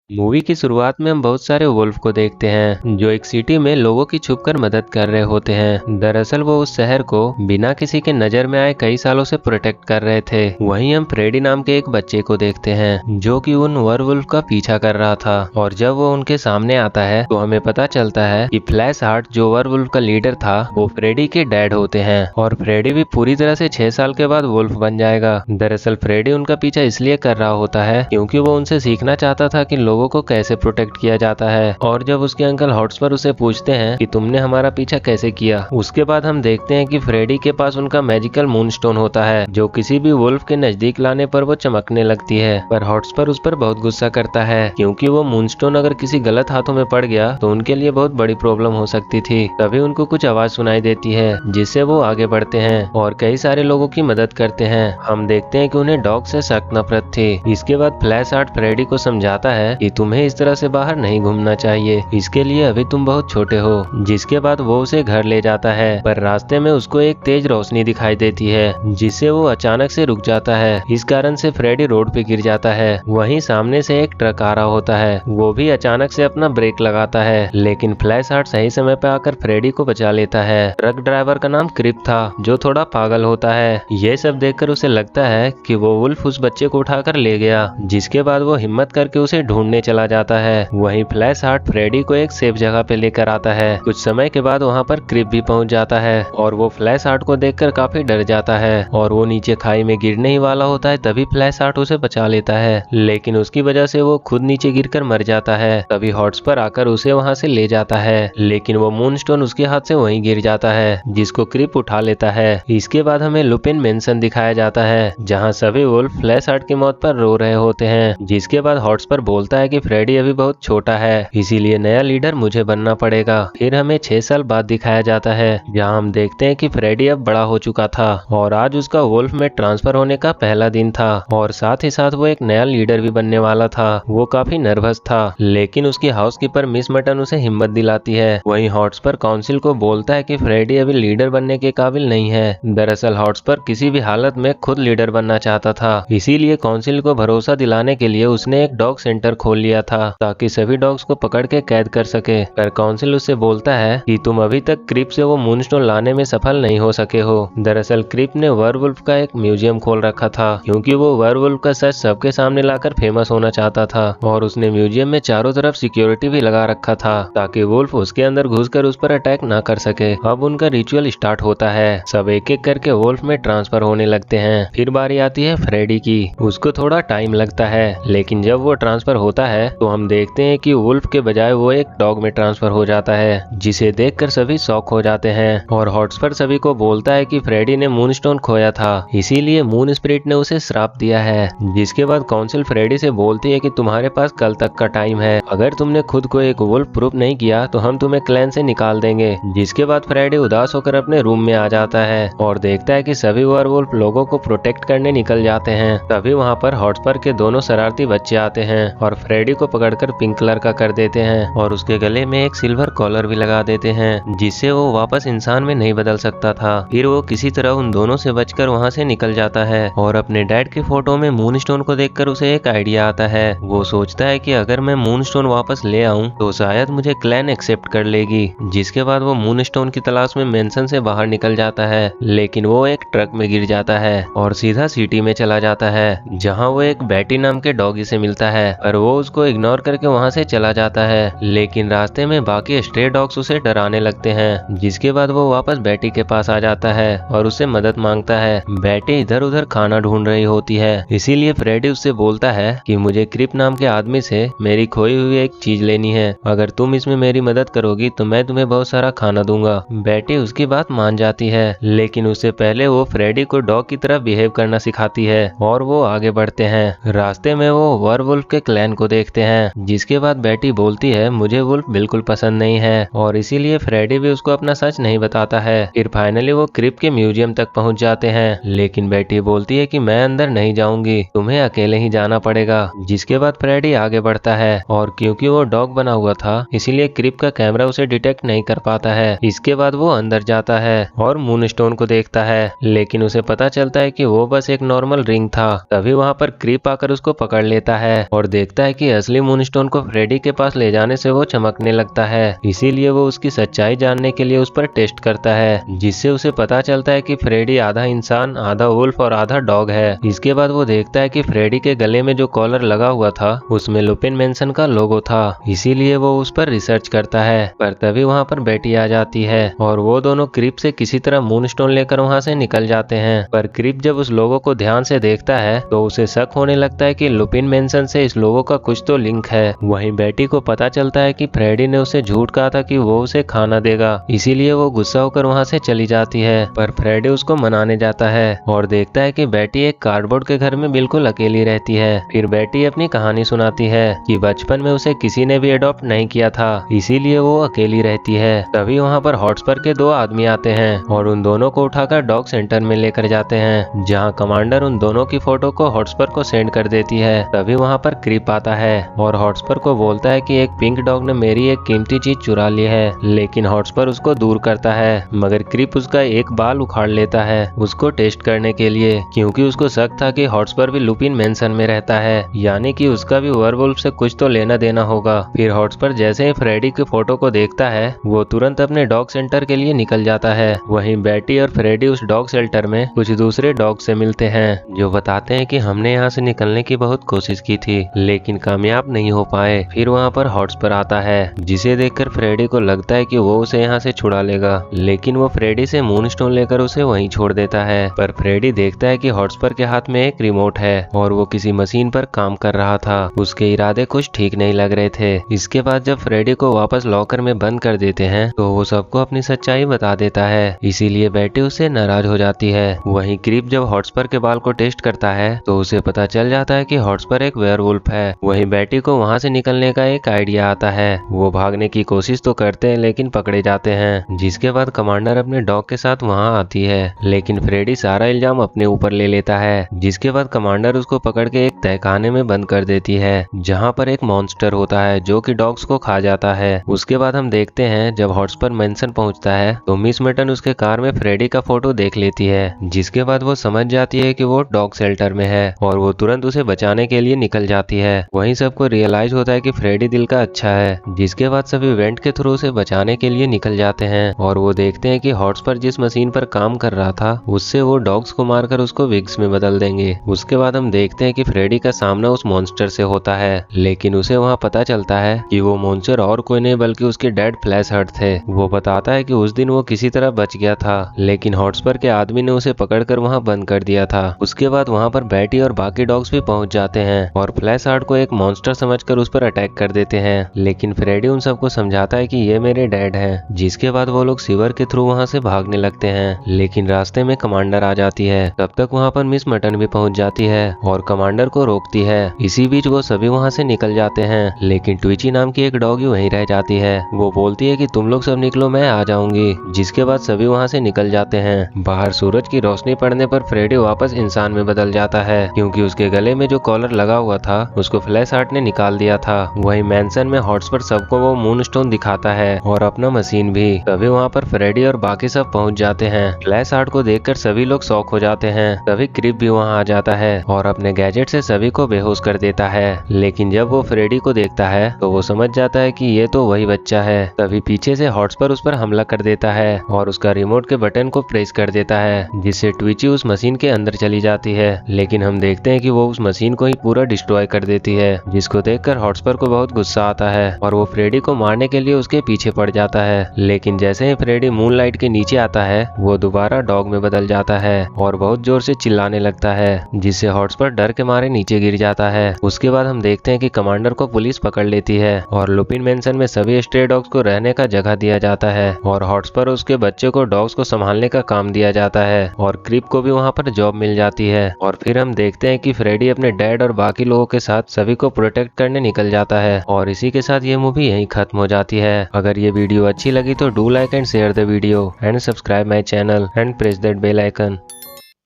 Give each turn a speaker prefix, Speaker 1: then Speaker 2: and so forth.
Speaker 1: Movie की शुरुआत में हम बहुत सारे वुल्फ को देखते हैं जो एक सिटी में लोगों की छुपकर मदद कर रहे होते हैं। दरअसल वो उस शहर को बिना किसी के नजर में आए कई सालों से प्रोटेक्ट कर रहे थे। वहीं हम फ्रेडी नाम के एक बच्चे को देखते हैं जो कि उन वुल्फ का पीछा कर रहा था, और जब वो उनके सामने आता है तो हमें पता चलता है कि फ्लैश हार्ट जो वुल्फ का लीडर था वो फ्रेडी के डैड होते हैं, और फ्रेडी भी पूरी तरह से 6 साल के बाद वुल्फ बन जाएगा। दरअसल फ्रेडी उनका पीछा इसलिए कर रहा होता है क्योंकि वो उनसे सीखना चाहता था कि लोगों को कैसे प्रोटेक्ट किया जाता है। और जब उसके अंकल हॉटस्पर उसे पूछते हैं कि तुमने हमारा पीछा कैसे किया, उसके बाद हम देखते हैं कि फ्रेडी के पास उनका मैजिकल मूनस्टोन होता है जो किसी भी वुल्फ के नजदीक लाने पर वो चमकने लगती है। पर हॉटस्पर उस पर बहुत गुस्सा करता है क्योंकि वो मूनस्टोन अगर किसी गलत हाथों में पड़ गया तो उनके लिए बहुत बड़ी प्रॉब्लम हो सकती थी। तभी उनको कुछ आवाज सुनाई देती है जिससे वो आगे बढ़ते हैं और कई सारे लोगों की मदद करते हैं। हम देखते हैं कि उन्हें डॉग से सख्त नफरत थी। इसके बाद फ्लैश हार्ट फ्रेडी को समझाता है कि तुम्हें इस तरह से बाहर नहीं घूमना चाहिए, इसके लिए अभी तुम बहुत छोटे हो। जिसके बाद वो उसे घर ले जाता है, पर रास्ते में उसको एक तेज रोशनी दिखाई देती है जिससे वो अचानक से रुक जाता है। इस कारण से फ्रेडी रोड पे गिर जाता है। वहीं सामने से एक ट्रक आ रहा होता है, वो भी अचानक से अपना ब्रेक लगाता है, लेकिन फ्लैश हार्ट सही समय पे आकर फ्रेडी को बचा लेता है। ट्रक ड्राइवर का नाम क्रिप था जो थोड़ा पागल होता है। ये सब देखकर उसे लगता है कि वो वुल्फ उस बच्चे को उठाकर ले गया, जिसके बाद वो हिम्मत करके उसे ढूंढने चला जाता है। वहीं फ्लैश हार्ट फ्रेडी को एक सेफ जगह पे लेकर आता है। कुछ समय के बाद वहाँ पर क्रिप भी पहुँच जाता है और वो फ्लैश हार्ट को देखकर काफी डर जाता है और वो नीचे खाई में गिरने ही वाला होता है। तभी फ्लैश हार्ट उसे बचा लेता है, लेकिन उसकी वजह से वो खुद नीचे गिरकर मर जाता है। तभी हॉटस्पर आकर उसे वहाँ से ले जाता है, लेकिन वो मूनस्टोन उसके हाथ से वहीं गिर जाता है जिसको क्रिप उठा लेता है। इसके बाद हमें लुपिन मेंशन दिखाया जाता है जहाँ सभी वुल्फ फ्लैश हार्ट की मौत पर रो रहे होते हैं। जिसके बाद हॉटस्पर बोलता है कि फ्रेडी अभी बहुत छोटा है, इसीलिए नया लीडर मुझे बनना पड़ेगा। फिर हमें 6 साल बाद दिखाया जाता है जहां हम देखते हैं कि फ्रेडी अब बड़ा हो चुका था और आज उसका वुल्फ में ट्रांसफर होने का पहला दिन था, और साथ ही साथ वो एक नया लीडर भी बनने वाला था। वो काफी नर्वस था, लेकिन उसकी हाउसकीपर मिस मटन उसे हिम्मत दिलाती है। वहीं हॉटस्पर काउंसिल को बोलता है कि फ्रेडी अभी लीडर बनने के काबिल नहीं है। दरअसल हॉटस्पर किसी भी हालत में खुद लीडर बनना चाहता था, इसीलिए काउंसिल को भरोसा दिलाने के लिए उसने एक डॉग सेंटर खोल लिया था ताकि सभी डॉग्स को पकड़ के कैद कर सके। पर काउंसिल उससे बोलता है कि तुम अभी तक क्रिप से वो मूनस्टोन लाने में सफल नहीं हो सके हो। दरअसल क्रिप ने वुल्फ का एक म्यूजियम खोल रखा था क्योंकि वो वुल्फ का सच सबके सामने लाकर फेमस होना चाहता था, और उसने म्यूजियम में चारों तरफ सिक्योरिटी भी लगा रखा था ताकि वुल्फ उसके अंदर घुसकर उस पर अटैक ना कर सके। अब उनका रिचुअल स्टार्ट होता है, सब एक एक करके वुल्फ में ट्रांसफर होने लगते हैं। फिर बारी आती है फ्रेडी की। उसको थोड़ा टाइम लगता है, लेकिन जब वो ट्रांसफर होता है तो हम देखते हैं कि वुल्फ के बजाय वो एक डॉग में ट्रांसफर हो जाता है, जिसे देखकर सभी शॉक हो जाते हैं। और हॉटस्पर सभी को बोलता है कि फ्रेडी ने मूनस्टोन खोया था, इसीलिए मून स्पिरिट ने उसे श्राप दिया है। जिसके बाद काउंसिल फ्रेडी से बोलती है कि तुम्हारे पास कल तक का टाइम है, अगर तुमने खुद को एक वुल्फ प्रूफ नहीं किया तो हम तुम्हें क्लैन से निकाल देंगे। जिसके बाद फ्रेडी उदास होकर अपने रूम में आ जाता है और देखता है कि सभी वुल्फ लोगों को प्रोटेक्ट करने निकल जाते हैं। तभी वहाँ पर हॉटस्पर के दोनों शरारती बच्चे आते हैं और फ्रेडी को पकड़कर पिंक कलर का कर देते हैं और उसके गले में एक सिल्वर कॉलर भी लगा देते हैं जिससे वो वापस इंसान में नहीं बदल सकता था। फिर वो किसी तरह उन दोनों से बचकर वहाँ से निकल जाता है और अपने डैड के फोटो में मूनस्टोन को देखकर उसे एक आइडिया आता है। वो सोचता है कि अगर मैं मूनस्टोन वापस ले आऊं तो शायद मुझे क्लैन एक्सेप्ट कर लेगी। जिसके बाद वो मूनस्टोन की तलाश में मेंशन से बाहर निकल जाता है, लेकिन वो एक ट्रक में गिर जाता है और सीधा सिटी में चला जाता है जहाँ वो एक बैटी नाम के डॉगी से मिलता है, पर वो उसको इग्नोर करके वहाँ से चला जाता है। लेकिन रास्ते में बाकी स्ट्रे डॉग्स उसे डराने लगते हैं। जिसके बाद वो वापस बैटी के पास आ जाता है और उससे मदद मांगता है। बैटी इधर उधर खाना ढूंढ रही होती है, इसीलिए फ्रेडी उससे बोलता है कि मुझे क्रिप नाम के आदमी से मेरी खोई हुई एक चीज लेनी है, अगर तुम इसमें मेरी मदद करोगी तो मैं तुम्हें बहुत सारा खाना दूंगा। बैटी उसकी बात मान जाती है, लेकिन उससे पहले वो फ्रेडी को डॉग की तरह बिहेव करना सिखाती है और वो आगे बढ़ते हैं। रास्ते में वो वुल्फ के क्लैन को देखते हैं। जिसके बाद बैटी बोलती है मुझे वुल्फ बिल्कुल पसंद नहीं है, और इसीलिए फ्रेडी भी उसको अपना सच नहीं बताता है। फिर फाइनली वो क्रिप के म्यूजियम तक पहुंच जाते हैं, लेकिन बैटी बोलती है कि मैं अंदर नहीं जाऊंगी, तुम्हें अकेले ही जाना पड़ेगा। जिसके बाद फ्रेडी आगे बढ़ता है, और क्योंकि वो डॉग बना हुआ था इसीलिए क्रिप का कैमरा उसे डिटेक्ट नहीं कर पाता है। इसके बाद वो अंदर जाता है और मूनस्टोन को देखता है, लेकिन उसे पता चलता है कि वो बस एक नॉर्मल रिंग था। तभी वहाँ पर क्रिप आकर उसको पकड़ लेता है और देखता है कि असली मूनस्टोन को फ्रेडी के पास ले जाने से वो चमकने लगता है, इसीलिए वो उसकी सच्चाई जानने के लिए उस पर टेस्ट करता है, जिससे उसे पता चलता है कि फ्रेडी आधा इंसान, आधा वुल्फ और आधा डॉग है। इसके बाद वो देखता है कि फ्रेडी के गले में जो कॉलर लगा हुआ था उसमें लुपिन मैंसन का लोगो था, इसीलिए वो उस पर रिसर्च करता है। पर तभी वहाँ पर बेटी आ जाती है और वो दोनों क्रिप से किसी तरह मूनस्टोन लेकर वहाँ से निकल जाते हैं। पर क्रिप जब उस लोगो को ध्यान से देखता है तो उसे शक होने लगता है कि लुपिन मैंसन से इस लोगो का कुछ तो लिंक है। वहीं बेटी को पता चलता है कि फ्रेडी ने उसे झूठ कहा था कि वो उसे खाना देगा, इसीलिए वो गुस्सा होकर वहाँ से चली जाती है। पर फ्रेडी उसको मनाने जाता है और देखता है कि बेटी एक कार्डबोर्ड के घर में बिल्कुल अकेली रहती है। फिर बेटी अपनी कहानी सुनाती है कि बचपन में उसे किसी ने भी अडॉप्ट नहीं किया था, इसीलिए वो अकेली रहती है। तभी वहाँ पर हॉटस्पर के 2 आदमी आते हैं और उन दोनों को उठाकर डॉग सेंटर में लेकर जाते हैं, जहाँ कमांडर उन दोनों की फोटो को हॉटस्पर को सेंड कर देती है। तभी वहाँ पर क्रिप आता है और हॉटस्पर को बोलता है कि एक पिंक डॉग ने मेरी एक कीमती चीज चुरा ली है, लेकिन हॉटस्पर उसको दूर करता है। मगर क्रिप उसका एक बाल उखाड़ लेता है उसको टेस्ट करने के लिए, क्योंकि उसको शक था कि हॉटस्पर भी लुपिन मैंसन में रहता है, यानी कि उसका भी वेयरवुल्फ से कुछ तो लेना देना होगा। फिर हॉटस्पर जैसे ही फ्रेडी की फोटो को देखता है वो तुरंत अपने डॉग सेंटर के लिए निकल जाता है। वहीं बेटी और फ्रेडी उस डॉग शेल्टर में कुछ दूसरे डॉग से मिलते हैं, जो बताते हैं कि हमने यहाँ से निकलने की बहुत कोशिश की थी लेकिन कामयाब नहीं हो पाए। फिर वहाँ पर हॉटस्पर आता है, जिसे देखकर फ्रेडी को लगता है कि वो उसे यहाँ से छुड़ा लेगा, लेकिन वो फ्रेडी से मूनस्टोन लेकर उसे वहीं छोड़ देता है। पर फ्रेडी देखता है कि हॉटस्पर के हाथ में एक रिमोट है और वो किसी मशीन पर काम कर रहा था। उसके इरादे कुछ ठीक नहीं लग रहे थे। इसके बाद जब फ्रेडी को वापस लॉकर में बंद कर देते हैं तो वो सबको अपनी सच्चाई बता देता है, इसीलिए बेटी उससे नाराज हो जाती है। वहीं क्रिप जब हॉटस्पर के बाल को टेस्ट करता है तो उसे पता चल जाता है कि हॉटस्पर एक वेयरवुल्फ है। वहीं बेटी को वहाँ से निकलने का एक आइडिया आता है। वो भागने की कोशिश तो करते हैं लेकिन पकड़े जाते हैं, जिसके बाद कमांडर अपने डॉग के साथ वहाँ आती है, लेकिन फ्रेडी सारा इल्जाम अपने ऊपर ले लेता है। जिसके बाद कमांडर उसको पकड़ के एक तहखाने में बंद कर देती है, जहाँ पर एक मॉन्स्टर होता है जो कि डॉग्स को खा जाता है। उसके बाद हम देखते हैं जब हॉटस्पर मैंसन पहुंचता है तो मिस मेटन उसके कार में फ्रेडी का फोटो देख लेती है, जिसके बाद वो समझ जाती है कि वो डॉग शेल्टर में है और वो तुरंत उसे बचाने के लिए निकल जाती है। वहीं सबको रियलाइज होता है कि फ्रेडी दिल का अच्छा है, जिसके बाद सभी वेंट के थ्रू उसे बचाने के लिए निकल जाते हैं और वो देखते हैं कि हॉटस्पर जिस मशीन पर काम कर रहा था उससे वो डॉग्स को मारकर उसको विग्स में बदल देंगे। उसके बाद हम देखते हैं कि फ्रेडी का सामना उस मॉन्स्टर से होता है, लेकिन उसे वहाँ पता चलता है कि वो मॉन्स्टर और कोई नहीं बल्कि उसके डैड फ्लैश हर्ट थे। वो बताता है कि उस दिन वो किसी तरह बच गया था, लेकिन हॉटस्पर के आदमी ने उसे पकड़कर वहाँ बंद कर दिया था। उसके बाद वहाँ पर बैटी और बाकी डॉग्स भी पहुंच जाते हैं और फ्लैश हार्ट को एक मॉन्स्टर समझकर उस पर अटैक कर देते हैं, लेकिन फ्रेडी उन सबको समझाता है कि ये मेरे डैड हैं। जिसके बाद वो लोग सीवर के थ्रू वहाँ से भागने लगते हैं, लेकिन रास्ते में कमांडर आ जाती है। तब तक वहाँ पर मिस मटन भी पहुँच जाती है और कमांडर को रोकती है। इसी बीच वो सभी वहाँ से निकल जाते हैं, लेकिन ट्विची नाम की एक डॉगी वहीं रह जाती है। वो बोलती है कि तुम लोग सब निकलो, मैं आ जाऊंगी। जिसके बाद सभी वहाँ से निकल जाते हैं। बाहर सूरज की रोशनी पड़ने पर फ्रेडी वापस इंसान में बदल जाता है, क्योंकि उसके गले में जो कॉलर लगा हुआ था उसको फ्लैश हार्ट ने निकाल दिया था। वहीं मैंसन में हॉटस्पर सबको वो मूनस्टोन दिखाता है और अपना मशीन भी। तभी वहाँ पर फ्रेडी और बाकी सब पहुँच जाते हैं। फ्लैश हार्ट को देखकर सभी लोग शॉक हो जाते हैं। तभी क्रिप भी वहाँ आ जाता है और अपने गैजेट से सभी को बेहोश कर देता है, लेकिन जब वो फ्रेडी को देखता है तो वो समझ जाता है कि ये तो वही बच्चा है। तभी पीछे से हॉटस्पर उस पर हमला कर देता है और उसका रिमोट के बटन को प्रेस कर देता है, जिससे ट्विची उस मशीन के अंदर चली जाती है। लेकिन हम देखते हैं कि वो उस मशीन को ही पूरा डिस्ट्रॉय कर देती है, जिसको देखकर हॉटस्पर को बहुत गुस्सा आता है और वो फ्रेडी को मारने के लिए उसके पीछे पड़ जाता है। लेकिन जैसे ही फ्रेडी मूनलाइट के नीचे आता है वो दोबारा डॉग में बदल जाता है और बहुत जोर से चिल्लाने लगता है, जिससे हॉटस्पर डर के मारे नीचे गिर जाता है। उसके बाद हम देखते हैं कि कमांडर को पुलिस पकड़ लेती है और लुपिन मैंसन में सभी स्ट्रे डॉग्स को रहने का जगह दिया जाता है और हॉटस्पर उसके बच्चे को डॉग्स को संभालने का काम दिया जाता है और क्रिप को भी वहाँ पर जॉब मिल जाती है। और फिर हम देखते हैं कि फ्रेडी अपने डैड और बाकी लोगों के साथ सभी को प्रोटेक्ट करने निकल जाता है और इसी के साथ ये मूवी यहीं खत्म हो जाती है। अगर ये वीडियो अच्छी लगी तो do like and share the video and subscribe my channel and press that bell icon.